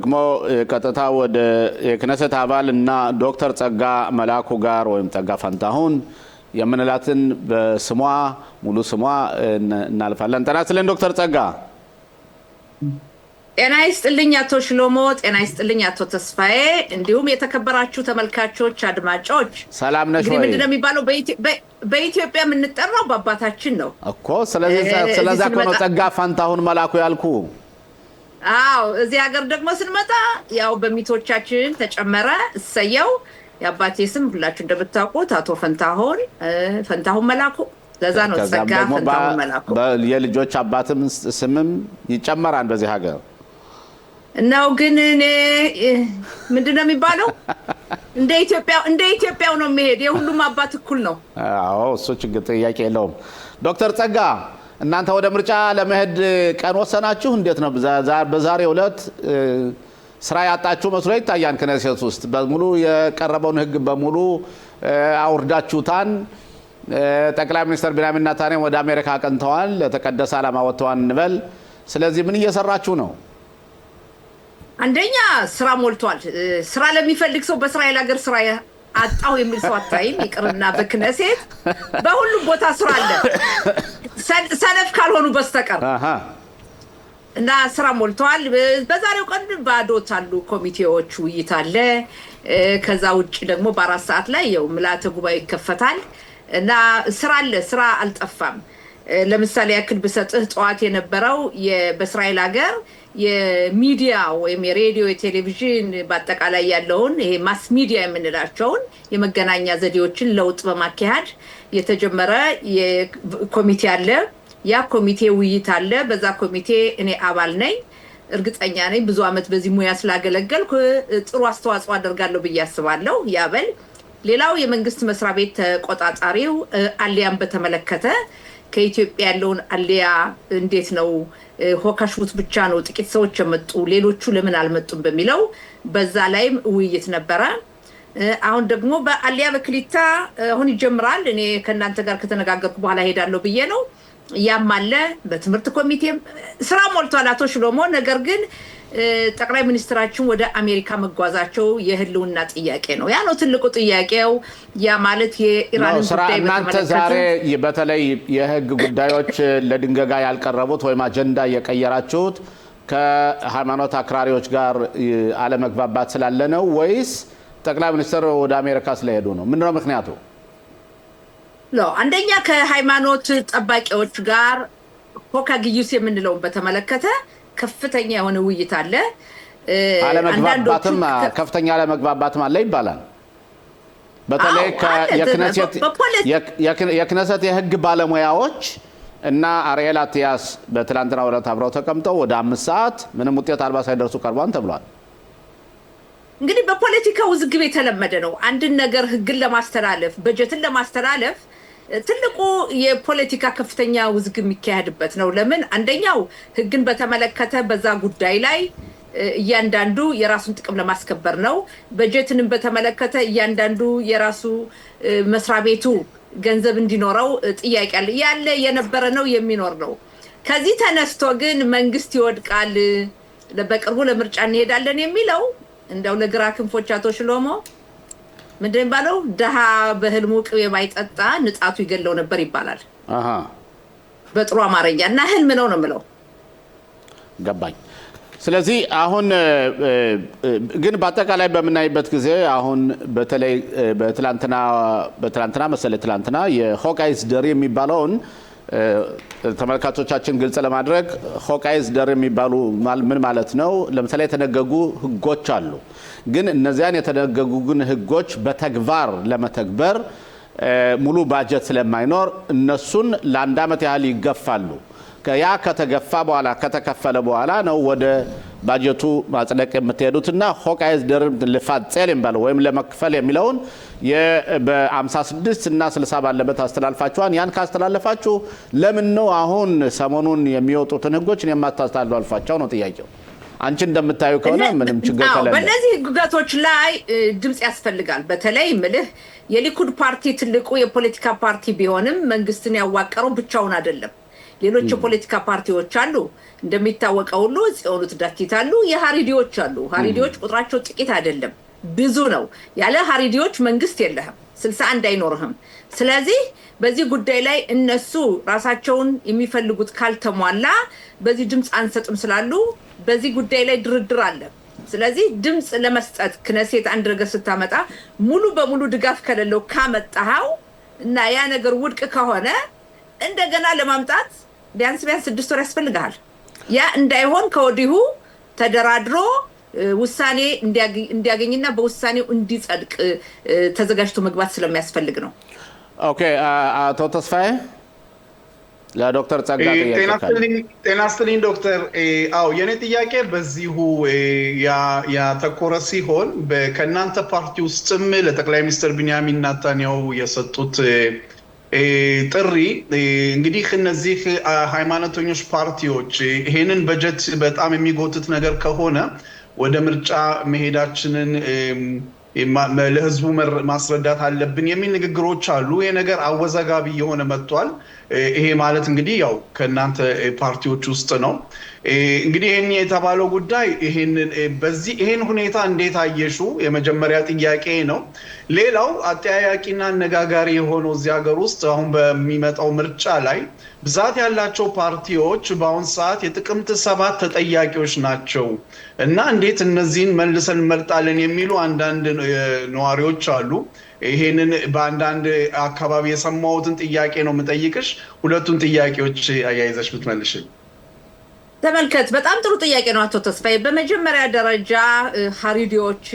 ደግሞ ቀጥታ ወደ የክነሰት አባል እና ዶክተር ጸጋ መላኩ ጋር ወይም ጸጋ ፋንታሁን የምንላትን በስሟ ሙሉ ስሟ እናልፋለን። ጤና ይስጥልኝ ዶክተር ጸጋ። ጤና ይስጥልኝ አቶ ሽሎሞ። ጤና ይስጥልኝ አቶ ተስፋዬ። እንዲሁም የተከበራችሁ ተመልካቾች፣ አድማጮች ሰላም ነሽ ወይ? ምንድነው የሚባለው በኢትዮጵያ የምንጠራው በአባታችን ነው እኮ። ስለዛ እኮ ነው ጸጋ ፋንታሁን መላኩ ያልኩ። አዎ እዚህ ሀገር ደግሞ ስንመጣ ያው በሚቶቻችን ተጨመረ። እሰየው የአባቴ ስም ሁላችሁ እንደምታውቁት አቶ ፈንታሁን መላኩ። ለዛ ነው ጸጋ ፈንታሁን መላኩ። የልጆች አባትም ስምም ይጨመራል በዚህ ሀገር ነው። ግን እኔ ምንድነው የሚባለው እንደ ኢትዮጵያው ነው የሚሄድ። የሁሉም አባት እኩል ነው። አዎ እሱ ችግር ጥያቄ የለውም። ዶክተር ጸጋ እናንተ ወደ ምርጫ ለመሄድ ቀን ወሰናችሁ? እንዴት ነው በዛሬው ዕለት ስራ ያጣችሁ መስሎ ይታያል። ክነሴት ውስጥ በሙሉ የቀረበውን ህግ በሙሉ አውርዳችሁታን። ጠቅላይ ሚኒስትር ቢንያሚን ኔታንያሁ ወደ አሜሪካ አቅንተዋል፣ ለተቀደሰ ዓላማ ወጥተዋል እንበል። ስለዚህ ምን እየሰራችሁ ነው? አንደኛ ስራ ሞልቷል። ስራ ለሚፈልግ ሰው በእስራኤል ሀገር ስራ አጣው የሚል ሰው አታይም። ይቅርና በክነሴት በሁሉም ቦታ ስራ አለ፣ ሰነፍ ካልሆኑ በስተቀር እና ስራ ሞልቷል። በዛሬው ቀን ባዶት አሉ ኮሚቴዎች፣ ውይይት አለ። ከዛ ውጭ ደግሞ በ4 ሰዓት ላይ ያው ምልዓተ ጉባኤ ይከፈታል እና ስራ አለ፣ ስራ አልጠፋም። ለምሳሌ ያክል ብሰጥህ ጠዋት የነበረው በእስራኤል ሀገር የሚዲያ ወይም የሬዲዮ የቴሌቪዥን በአጠቃላይ ያለውን ይሄ ማስ ሚዲያ የምንላቸውን የመገናኛ ዘዴዎችን ለውጥ በማካሄድ የተጀመረ ኮሚቴ አለ። ያ ኮሚቴ ውይይት አለ። በዛ ኮሚቴ እኔ አባል ነኝ። እርግጠኛ ነኝ ብዙ አመት በዚህ ሙያ ስላገለገልኩ ጥሩ አስተዋጽኦ አደርጋለሁ ብዬ አስባለሁ። ያበል ሌላው የመንግስት መስሪያ ቤት ተቆጣጣሪው አሊያን በተመለከተ ከኢትዮጵያ ያለውን አሊያ እንዴት ነው ሆካሽቡት ብቻ ነው ጥቂት ሰዎች የመጡ ሌሎቹ ለምን አልመጡም በሚለው በዛ ላይም ውይይት ነበረ። አሁን ደግሞ በአሊያ በክሊታ አሁን ይጀምራል። እኔ ከእናንተ ጋር ከተነጋገርኩ በኋላ ሄዳለሁ ብዬ ነው። ያም አለ። በትምህርት ኮሚቴም ስራ ሞልቷል አቶ ሽሎሞ። ነገር ግን ጠቅላይ ሚኒስትራችን ወደ አሜሪካ መጓዛቸው የህልውና ጥያቄ ነው። ያ ነው ትልቁ ጥያቄው። ያ ማለት የኢራን ጉዳይ እናንተ ዛሬ በተለይ የህግ ጉዳዮች ለድንገጋ ያልቀረቡት ወይም አጀንዳ የቀየራችሁት ከሃይማኖት አክራሪዎች ጋር አለመግባባት ስላለ ነው ወይስ ጠቅላይ ሚኒስትር ወደ አሜሪካ ስለሄዱ ነው? ምንድነው ምክንያቱ? አንደኛ ከሃይማኖት ጠባቂዎች ጋር ሆካግዩስ የምንለውን በተመለከተ ከፍተኛ የሆነ ውይይት አለ። አለመግባባትም ከፍተኛ አለመግባባትም አለ ይባላል። በተለይ የክነሰት የህግ ባለሙያዎች እና አርኤል አቲያስ በትላንትና ዕለት አብረው ተቀምጠው ወደ 5 ሰዓት ምንም ውጤት አልባ ሳይደርሱ ቀርቧን ተብሏል። እንግዲህ በፖለቲካ ውዝግብ የተለመደ ነው። አንድን ነገር ህግን ለማስተላለፍ በጀትን ለማስተላለፍ ትልቁ የፖለቲካ ከፍተኛ ውዝግብ የሚካሄድበት ነው። ለምን? አንደኛው ህግን በተመለከተ በዛ ጉዳይ ላይ እያንዳንዱ የራሱን ጥቅም ለማስከበር ነው። በጀትንም በተመለከተ እያንዳንዱ የራሱ መስሪያ ቤቱ ገንዘብ እንዲኖረው ጥያቄ አለ። ያለ የነበረ ነው የሚኖር ነው። ከዚህ ተነስቶ ግን መንግስት ይወድቃል፣ በቅርቡ ለምርጫ እንሄዳለን የሚለው እንደው ለግራ ክንፎች አቶ ሽሎሞ ምንድን ባለው ደሃ በህልሙ ቅቤ ባይጠጣ ንጣቱ ይገለው ነበር ይባላል በጥሩ አማርኛ። እና ህልም ነው የምለው። ገባኝ። ስለዚህ አሁን ግን በአጠቃላይ በምናይበት ጊዜ አሁን በተለይ በትላንትና መሰለኝ ትላንትና የሆካይዝ ደር የሚባለውን ተመልካቾቻችን ግልጽ ለማድረግ ሆካይዝ ደር የሚባሉ ምን ማለት ነው? ለምሳሌ የተደነገጉ ህጎች አሉ። ግን እነዚያን የተደነገጉ ግን ህጎች በተግባር ለመተግበር ሙሉ ባጀት ስለማይኖር እነሱን ለ1 ዓመት ያህል ይገፋሉ። ያ ከተገፋ በኋላ ከተከፈለ በኋላ ነው ወደ ባጀቱ ማጽደቅ የምትሄዱትና ሆካይዝ ደር ለፋጽል የሚባለው ወይም ለመክፈል የሚለውን በ56 እና 60 ባለበት አስተላልፋችኋል። ያን ካስተላለፋችሁ ለምን ነው አሁን ሰሞኑን የሚወጡትን ህጎች የማታስተላልፏቸው ነው ጥያቄው። አንቺ እንደምታዩ ከሆነ ምንም ችግር ከሌለ በእነዚህ ህጎች ላይ ድምጽ ያስፈልጋል። በተለይ ምልህ የሊኩድ ፓርቲ ትልቁ የፖለቲካ ፓርቲ ቢሆንም መንግስትን ያዋቀረው ብቻውን አይደለም። ሌሎች የፖለቲካ ፓርቲዎች አሉ እንደሚታወቀው ሁሉ ጽዮኑት ዳቲት አሉ የሃሪዲዎች አሉ ሃሪዲዎች ቁጥራቸው ጥቂት አይደለም ብዙ ነው ያለ ሃሪዲዎች መንግስት የለህም 61 አይኖርህም ስለዚህ በዚህ ጉዳይ ላይ እነሱ ራሳቸውን የሚፈልጉት ካልተሟላ በዚህ ድምጽ አንሰጥም ስላሉ በዚህ ጉዳይ ላይ ድርድር አለ ስለዚህ ድምጽ ለመስጠት ክነሴት አንድ ነገር ስታመጣ ሙሉ በሙሉ ድጋፍ ከሌለው ካመጣው እና ያ ነገር ውድቅ ከሆነ እንደገና ለማምጣት ቢያንስ 6 ወር ያስፈልጋል ያ እንዳይሆን ከወዲሁ ተደራድሮ ውሳኔ እንዲያገኝና በውሳኔው እንዲጸድቅ ተዘጋጅቶ መግባት ስለሚያስፈልግ ነው ኦኬ አቶ ተስፋዬ ለዶክተር ጸጋ ጤና ይስጥልኝ ዶክተር አው የኔ ጥያቄ በዚሁ ያተኮረ ሲሆን ከናንተ ፓርቲ ውስጥም ለጠቅላይ ሚኒስትር ቢንያሚን ኔታንያሁ የሰጡት ጥሪ እንግዲህ እነዚህ ሃይማኖተኞች ፓርቲዎች ይሄንን በጀት በጣም የሚጎትት ነገር ከሆነ ወደ ምርጫ መሄዳችንን ለህዝቡ ማስረዳት አለብን የሚል ንግግሮች አሉ የነገር አወዛጋቢ የሆነ መጥቷል ይሄ ማለት እንግዲህ ያው ከናንተ ፓርቲዎች ውስጥ ነው እንግዲህ ይሄን የተባለው ጉዳይ ይሄን ሁኔታ እንዴት አየሹ የመጀመሪያ ጥያቄ ነው ሌላው አጠያያቂና አነጋጋሪ የሆነው እዚህ ሀገር ውስጥ አሁን በሚመጣው ምርጫ ላይ ብዛት ያላቸው ፓርቲዎች በአሁን ሰዓት የጥቅምት 7 ተጠያቂዎች ናቸው እና እንዴት እነዚህን መልሰን እንመርጣለን የሚሉ አንዳንድ ነዋሪዎች አሉ ይሄንን በአንዳንድ አካባቢ የሰማሁትን ጥያቄ ነው የምጠይቅሽ ሁለቱን ጥያቄዎች አያይዘሽ ብትመልሽልኝ ተመልከት በጣም ጥሩ ጥያቄ ነው አቶ ተስፋዬ በመጀመሪያ ደረጃ ሃሪዲዎች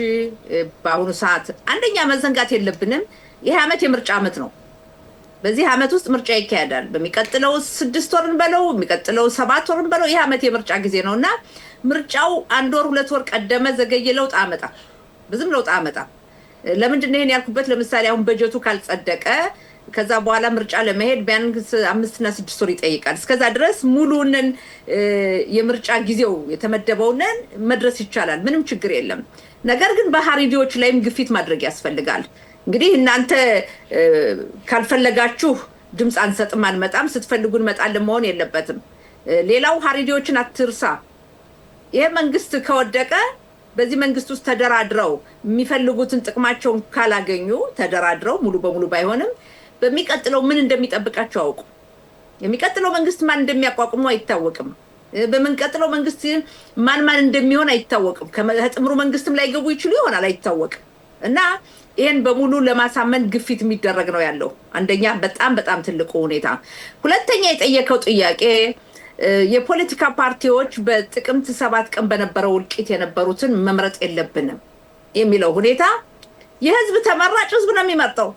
በአሁኑ ሰዓት አንደኛ መዘንጋት የለብንም ይሄ አመት የምርጫ አመት ነው በዚህ አመት ውስጥ ምርጫ ይካሄዳል በሚቀጥለው 6 ወርን በለው በሚቀጥለው 7 ወርን በለው ይሄ አመት የምርጫ ጊዜ ነውና ምርጫው 1 ወር 2 ወር ቀደመ ዘገየ ለውጥ አመጣ ብዙም ለውጥ አመጣ ለምንድን ነው ይሄን ያልኩበት ለምሳሌ አሁን በጀቱ ካልጸደቀ ከዛ በኋላ ምርጫ ለመሄድ ቢያንስ 5 እና 6 ወር ይጠይቃል እስከዛ ድረስ ሙሉንን የምርጫ ጊዜው የተመደበውንን መድረስ ይቻላል ምንም ችግር የለም ነገር ግን በሃሪዲዎች ላይም ግፊት ማድረግ ያስፈልጋል እንግዲህ እናንተ ካልፈለጋችሁ ድምጽ አንሰጥም አንመጣም ስትፈልጉን መጣለን መሆን የለበትም ሌላው ሃሪዲዎችን አትርሳ ይሄ መንግስት ከወደቀ በዚህ መንግስት ውስጥ ተደራድረው የሚፈልጉትን ጥቅማቸውን ካላገኙ ተደራድረው ሙሉ በሙሉ ባይሆንም በሚቀጥለው ምን እንደሚጠብቃቸው አውቁ የሚቀጥለው መንግስት ማን እንደሚያቋቁሙ አይታወቅም በመንቀጥለው መንግስት ማን እንደሚሆን አይታወቅም ከጥምሩ መንግስትም ላይ ገቡ ይችላል ይሆናል አይታወቅም እና ይሄን በሙሉ ለማሳመን ግፊት የሚደረግ ነው ያለው አንደኛ በጣም ትልቁ ሁኔታ ሁለተኛ የጠየቀው ጥያቄ የፖለቲካ ፓርቲዎች በጥቅምት 7 ቀን በነበረው ውልቂት የነበሩትን መምረጥ የለብንም የሚለው ሁኔታ የህዝብ ተመራጭ ህዝብ ነው የሚመርጠው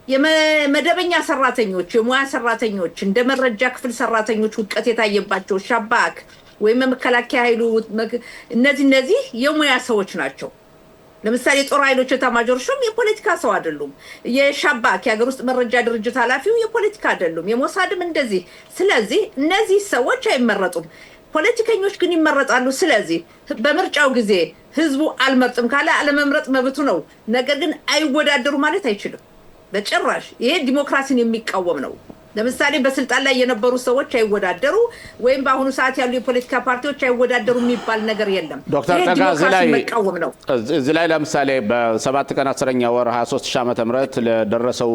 የመደበኛ ሰራተኞች የሙያ ሰራተኞች እንደ መረጃ ክፍል ሰራተኞች ውድቀት የታየባቸው ሻባክ ወይም መከላከያ ኃይሉ እነዚህ የሙያ ሰዎች ናቸው ለምሳሌ ጦር ኃይሎች ተማጆር ሹም የፖለቲካ ሰው አይደሉም የሻባክ የሀገር ውስጥ መረጃ ድርጅት ኃላፊው የፖለቲካ አይደሉም የሞሳድም እንደዚህ ስለዚህ እነዚህ ሰዎች አይመረጡም ፖለቲከኞች ግን ይመረጣሉ ስለዚህ በምርጫው ጊዜ ህዝቡ አልመርጥም ካለ አለመምረጥ መብቱ ነው ነገር ግን አይወዳደሩ ማለት አይችልም በጭራሽ ይሄ ዲሞክራሲን የሚቃወም ነው ለምሳሌ በስልጣን ላይ የነበሩ ሰዎች አይወዳደሩ ወይም በአሁኑ ሰዓት ያሉ የፖለቲካ ፓርቲዎች አይወዳደሩ የሚባል ነገር የለም ዶክተር ተጋዝላይ እዚህ ላይ ለምሳሌ በ7 ቀን 10ኛ ወር 23 ዓመተ ምህረት ለደረሰው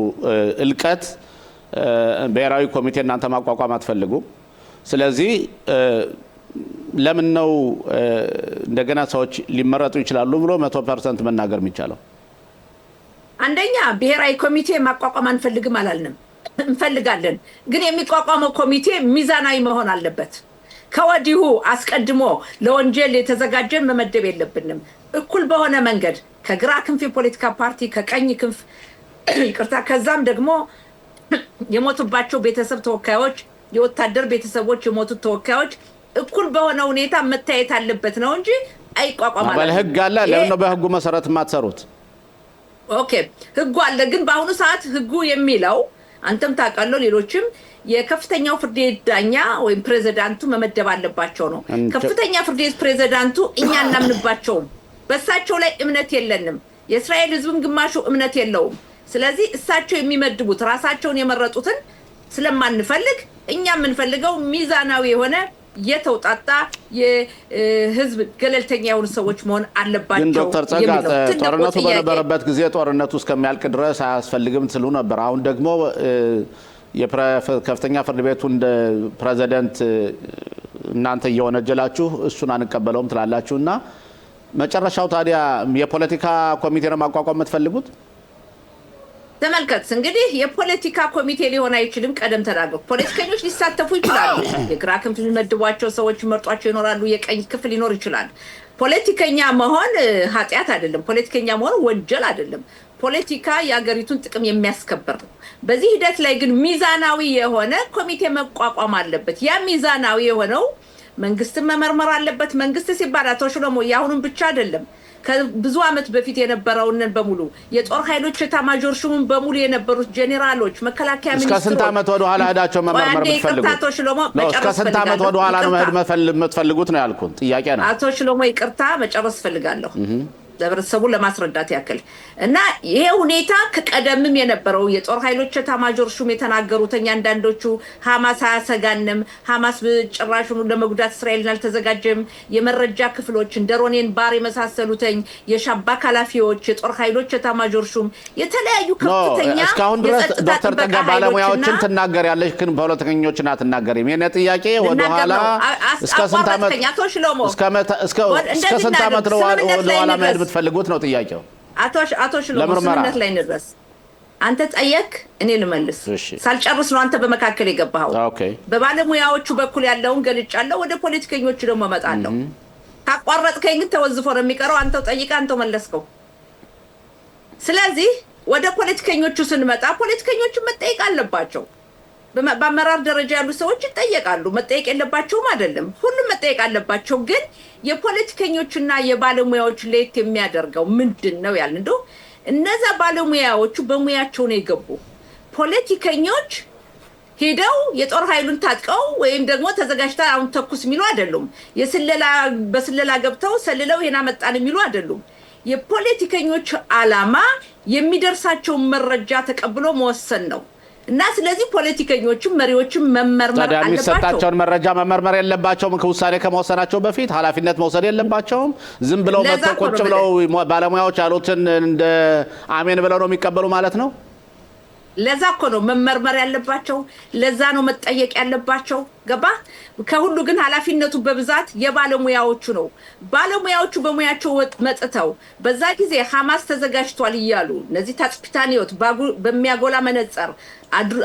እልቀት ብሔራዊ ኮሚቴ እናንተ ማቋቋም አትፈልጉ ስለዚህ ለምን ነው እንደገና ሰዎች ሊመረጡ ይችላሉ ብሎ 100% መናገር የሚቻለው አንደኛ ብሔራዊ ኮሚቴ ማቋቋም አንፈልግም አላልንም እንፈልጋለን ግን የሚቋቋመው ኮሚቴ ሚዛናዊ መሆን አለበት ከወዲሁ አስቀድሞ ለወንጀል የተዘጋጀን መመደብ የለብንም እኩል በሆነ መንገድ ከግራ ክንፍ የፖለቲካ ፓርቲ ከቀኝ ክንፍ ይቅርታ ከዛም ደግሞ የሞቱባቸው ቤተሰብ ተወካዮች የወታደር ቤተሰቦች የሞቱት ተወካዮች እኩል በሆነ ሁኔታ መታየት አለበት ነው እንጂ አይቋቋማል በህግ አለ ለምን ነው በህጉ መሰረት ማትሰሩት ኦኬ ህጉ አለ ግን በአሁኑ ሰዓት ህጉ የሚለው አንተም ታውቃለህ ሌሎችም የከፍተኛው ፍርድ ቤት ዳኛ ወይም ፕሬዝዳንቱ መመደብ አለባቸው ነው ከፍተኛ ፍርድ ቤት ፕሬዝዳንቱ እኛ እናምንባቸው በእሳቸው ላይ እምነት የለንም የእስራኤል ህዝብም ግማሹ እምነት የለውም ስለዚህ እሳቸው የሚመድቡት ራሳቸውን የመረጡትን ስለማንፈልግ እኛ የምንፈልገው ሚዛናዊ የሆነ የተውጣጣ የህዝብ ገለልተኛ የሆኑ ሰዎች መሆን አለባቸው። ግን ዶክተር ጸጋ ጦርነቱ በነበረበት ጊዜ ጦርነቱ እስከሚያልቅ ድረስ አያስፈልግም ትሉ ነበር። አሁን ደግሞ የከፍተኛ ፍርድ ቤቱ እንደ ፕሬዚደንት እናንተ እየወነጀላችሁ እሱን አንቀበለውም ትላላችሁና መጨረሻው ታዲያ የፖለቲካ ኮሚቴ ነው ማቋቋም የምትፈልጉት? ተመልከት እንግዲህ የፖለቲካ ኮሚቴ ሊሆን አይችልም። ቀደም ተናገሩ። ፖለቲከኞች ሊሳተፉ ይችላሉ። የግራ ክንፍ የሚመድቧቸው ሰዎች መርጧቸው ይኖራሉ። የቀኝ ክፍል ሊኖር ይችላል። ፖለቲከኛ መሆን ኃጢአት አይደለም። ፖለቲከኛ መሆን ወንጀል አይደለም። ፖለቲካ የሀገሪቱን ጥቅም የሚያስከብር ነው። በዚህ ሂደት ላይ ግን ሚዛናዊ የሆነ ኮሚቴ መቋቋም አለበት። ያ ሚዛናዊ የሆነው መንግስትን መመርመር አለበት። መንግስት ሲባል አቶ ሽሎሞ የአሁኑን ብቻ አይደለም። ከብዙ ዓመት በፊት የነበረውን በሙሉ የጦር ኃይሎች ኤታማዦር ሹም በሙሉ የነበሩት ጄኔራሎች መከላከያ ሚኒስትሮች እስከ ስንት ዓመት ወደ ኋላ ሄዳቸው መመርመር የምትፈልጉት? እስከ ስንት ዓመት ወደ ኋላ ነው መሄድ የምትፈልጉት ነው ያልኩት ጥያቄ ነው። አቶ ሽሎሞ ይቅርታ መጨረስ ፈልጋለሁ ለህብረተሰቡ ለማስረዳት ያክል እና ይሄ ሁኔታ ከቀደምም የነበረው የጦር ኃይሎች ኤታማዦር ሹም የተናገሩት አንዳንዶቹ ሐማስ አያሰጋንም፣ ሐማስ ጭራሹን ለመጉዳት እስራኤልን አልተዘጋጀም፣ የመረጃ ክፍሎች እንደ ሮኔን ባር የመሳሰሉትኝ የሻባክ ኃላፊዎች የጦር ኃይሎች ኤታማዦር ሹም የተለያዩ ከፍተኛ እስካሁን ድረስ ዶክተር ጸጋ ባለሙያዎችን ትናገራለች፣ ግን ፖለቲከኞችን አትናገሪም። የኔ ጥያቄ ወደ ኋላ እስከ ስንት ዓመት እስከ ስንት ዓመት ነው ወደ ኋላ መሄድ የምትፈልጉት ነው ጥያቄው? አቶ ሽሎሞ ስምምነት ላይ እንድረስ። አንተ ጠየቅ፣ እኔ ልመልስ። ሳልጨርስ ነው አንተ በመካከል የገባኸው። በባለሙያዎቹ በኩል ያለውን ገልጫለሁ። ወደ ፖለቲከኞቹ ደግሞ እመጣለሁ። ካቋረጥከኝ ግን ተወዝፎ ነው የሚቀረው። አንተው ጠይቀ አንተው መለስከው። ስለዚህ ወደ ፖለቲከኞቹ ስንመጣ ፖለቲከኞቹ መጠየቅ አለባቸው። በአመራር ደረጃ ያሉ ሰዎች ይጠየቃሉ። መጠየቅ የለባቸውም አይደለም፣ ሁሉም መጠየቅ አለባቸው። ግን የፖለቲከኞችና የባለሙያዎች ለየት የሚያደርገው ምንድን ነው ያልን እንደው እነዛ ባለሙያዎቹ በሙያቸው ነው የገቡ። ፖለቲከኞች ሄደው የጦር ኃይሉን ታጥቀው ወይም ደግሞ ተዘጋጅተው አሁን ተኩስ የሚሉ አይደሉም። በስለላ ገብተው ሰልለው ይሄን አመጣን የሚሉ አይደሉም። የፖለቲከኞች ዓላማ የሚደርሳቸውን መረጃ ተቀብሎ መወሰን ነው። እና ስለዚህ ፖለቲከኞችም መሪዎችም መመርመር አለባቸው። የሚሰጣቸውን መረጃ መመርመር የለባቸውም። ከውሳኔ ከመወሰናቸው በፊት ኃላፊነት መውሰድ የለባቸውም። ዝም ብለው መጥተው ቁጭ ብለው ባለሙያዎች ያሉትን እንደ አሜን ብለው ነው የሚቀበሉ ማለት ነው። ለዛ እኮ ነው መመርመር ያለባቸው። ለዛ ነው መጠየቅ ያለባቸው። ገባ? ከሁሉ ግን ኃላፊነቱ በብዛት የባለሙያዎቹ ነው። ባለሙያዎቹ በሙያቸው መጥተው በዛ ጊዜ ሐማስ ተዘጋጅቷል እያሉ እነዚህ ታጽፒታኒዮት በሚያጎላ መነጽር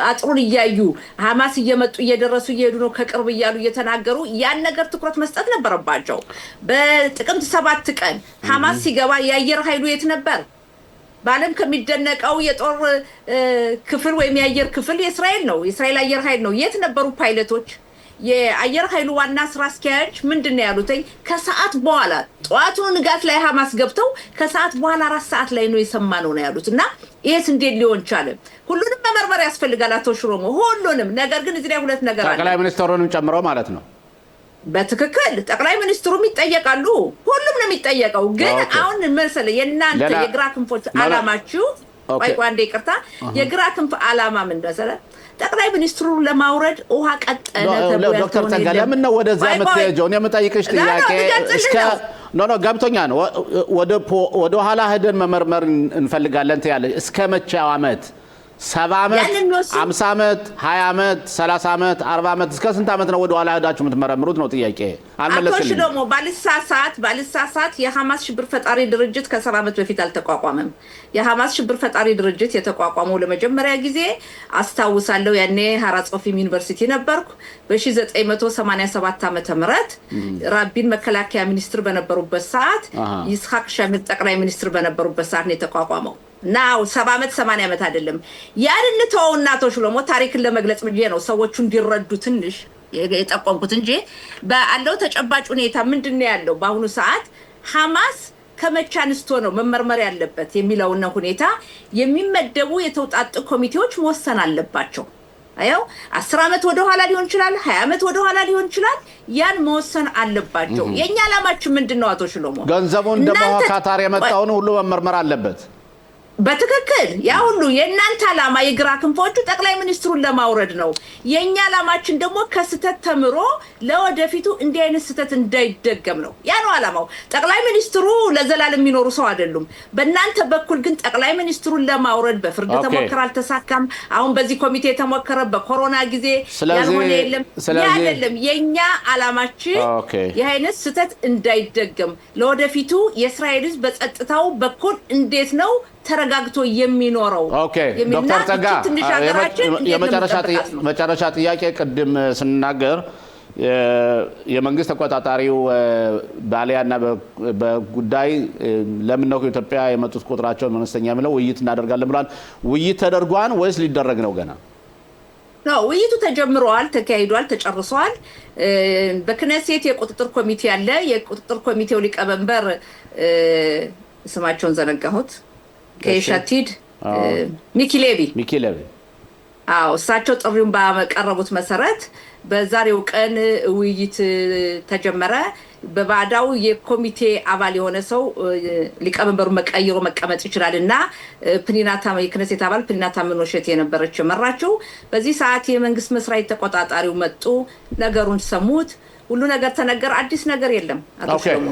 አጥሩን እያዩ ሐማስ እየመጡ እየደረሱ እየሄዱ ነው ከቅርብ እያሉ እየተናገሩ ያን ነገር ትኩረት መስጠት ነበረባቸው። በጥቅምት 7 ቀን ሐማስ ሲገባ የአየር ኃይሉ የት ነበር? በዓለም ከሚደነቀው የጦር ክፍል ወይም የአየር ክፍል የእስራኤል ነው። የእስራኤል አየር ኃይል ነው። የት ነበሩ ፓይለቶች? የአየር ኃይሉ ዋና ስራ አስኪያጅ ምንድነው ያሉት? ከሰዓት በኋላ ጠዋቱ ንጋት ላይ ሐማስ ገብተው ከሰዓት በኋላ 4 ሰዓት ላይ ነው የሰማነው ነው ያሉት። እና ይሄስ እንዴት ሊሆን ቻለ? ሁሉንም መመርመር ያስፈልጋል አቶ ሽሎሞ፣ ሁሉንም። ነገር ግን እዚህ ላይ ሁለት ነገር አለ። ጠቅላይ ሚኒስትሩንም ጨምሮ ማለት ነው። በትክክል ጠቅላይ ሚኒስትሩም ይጠየቃሉ። ሁሉም ነው የሚጠየቀው። ግን አሁን መሰለህ የእናንተ የግራ ክንፎች ዓላማችሁ ቆይ አንዴ ይቅርታ፣ የግራ ክንፍ ዓላማ ምን መሰለህ? ጠቅላይ ሚኒስትሩ ለማውረድ ውሃ ቀጠለ ተብሎ ዶክተር ጸጋ ለምን ነው ወደዚያ የምትሄጂው? እኔ የምጠይቅሽ ጥያቄ እስከ ኖ ገብቶኛል። ወደ ኋላ ሄደን መመርመር እንፈልጋለን ትያለሽ። እስከ መቼው ዓመት? 70 ዓመት 50 ዓመት 20 ዓመት 30 ዓመት 40 ዓመት እስከ ስንት ዓመት ነው ወደ ኋላ ሄዳችሁ የምትመረምሩት ነው ጥያቄ። አልመለስልኝም። አቶ ሽሎሞ ባልሳሳት የሐማስ ሽብር ፈጣሪ ድርጅት ከ70 ዓመት በፊት አልተቋቋመም። የሐማስ ሽብር ፈጣሪ ድርጅት የተቋቋመው ለመጀመሪያ ጊዜ አስታውሳለሁ። ያኔ ሃራጾፊም ዩኒቨርሲቲ ነበርኩ። በ1987 ዓመተ ምህረት ራቢን መከላከያ ሚኒስትር በነበሩበት ሰዓት ይስሐቅ ሻሚር ጠቅላይ ሚኒስትር በነበሩበት ሰዓት ነው የተቋቋመው። ናው 70 ዓመት 80 ዓመት አይደለም። ያንን ተወውና አቶ ሽሎሞ ታሪክን ለመግለጽ ብዬ ነው ሰዎቹ እንዲረዱ ትንሽ የጠቆምኩት እንጂ ባለው ተጨባጭ ሁኔታ ምንድነው ያለው በአሁኑ ሰዓት ሐማስ ከመቼ አንስቶ ነው መመርመር ያለበት የሚለውን ሁኔታ የሚመደቡ የተውጣጡ ኮሚቴዎች መወሰን አለባቸው። አየው 10 ዓመት ወደ ኋላ ሊሆን ይችላል፣ 20 ዓመት ወደ ኋላ ሊሆን ይችላል። ያን መወሰን አለባቸው። የኛ ዓላማችን ምንድነው አቶ ሽሎሞ? ገንዘቡን ደሞ ካታር የመጣውን ሁሉ መመርመር አለበት። በትክክል ያ ሁሉ የእናንተ ዓላማ የግራ ክንፎቹ ጠቅላይ ሚኒስትሩን ለማውረድ ነው። የኛ ዓላማችን ደግሞ ከስተት ተምሮ ለወደፊቱ እንዲህ አይነት ስተት እንዳይደገም ነው። ያ ነው ዓላማው። ጠቅላይ ሚኒስትሩ ለዘላለም የሚኖሩ ሰው አይደሉም። በእናንተ በኩል ግን ጠቅላይ ሚኒስትሩን ለማውረድ በፍርድ ተሞከረ፣ አልተሳካም። አሁን በዚህ ኮሚቴ ተሞከረ፣ በኮሮና ጊዜ ያልሆነ የለም። ያ አይደለም የኛ ዓላማችን። ይህ አይነት ስተት እንዳይደገም ለወደፊቱ የእስራኤል ሕዝብ በጸጥታው በኩል እንዴት ነው ተረጋግቶ የሚኖረው? ዶክተር ጸጋ የመጨረሻ ጥያቄ ቅድም ስናገር የመንግስት ተቆጣጣሪው ባሊያና በጉዳይ ለምን ነው ኢትዮጵያ የመጡት ቁጥራቸው መነስተኛ የሚለው ውይይት እናደርጋለን ብሏል። ውይይት ተደርጓል ወይስ ሊደረግ ነው ገና? ነው ውይይቱ ተጀምሯል፣ ተካሂዷል፣ ተጨርሷል። በክነሴት የቁጥጥር ኮሚቴ አለ። የቁጥጥር ኮሚቴው ሊቀመንበር ስማቸውን ዘነጋሁት ከሻቲድ ሚኪ ሌቪ አዎ እሳቸው ጥሪውን ባቀረቡት መሰረት በዛሬው ቀን ውይይት ተጀመረ። በባዳው የኮሚቴ አባል የሆነ ሰው ሊቀመንበሩ መቀየሩ መቀመጥ ይችላልና ፕኒናታ የክነሴት አባል ፕኒናታ ምኖሸት የነበረች መራቸው። በዚህ ሰዓት የመንግስት መስሪያ ተቆጣጣሪው መጡ፣ ነገሩን ሰሙት፣ ሁሉ ነገር ተነገረ። አዲስ ነገር የለም አቶ ሸሞ።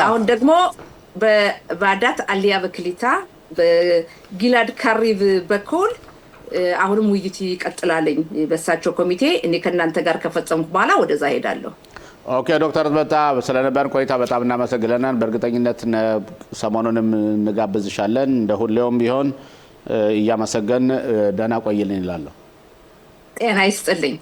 አሁን ደግሞ በባዳት አሊያ በክሊታ በጊላድ ካሪቭ በኩል አሁንም ውይይት ይቀጥላልኝ በሳቸው ኮሚቴ። እኔ ከእናንተ ጋር ከፈጸምኩ በኋላ ወደዛ ሄዳለሁ። ዶክተር በታ ስለነበረን ቆይታ በጣም እናመሰግናለን። በእርግጠኝነት ሰሞኑንም እንጋብዝሻለን። እንደ ሁሌውም ቢሆን እያመሰገን ደህና ቆይልን ይላለሁ። ጤና ይስጥልኝ።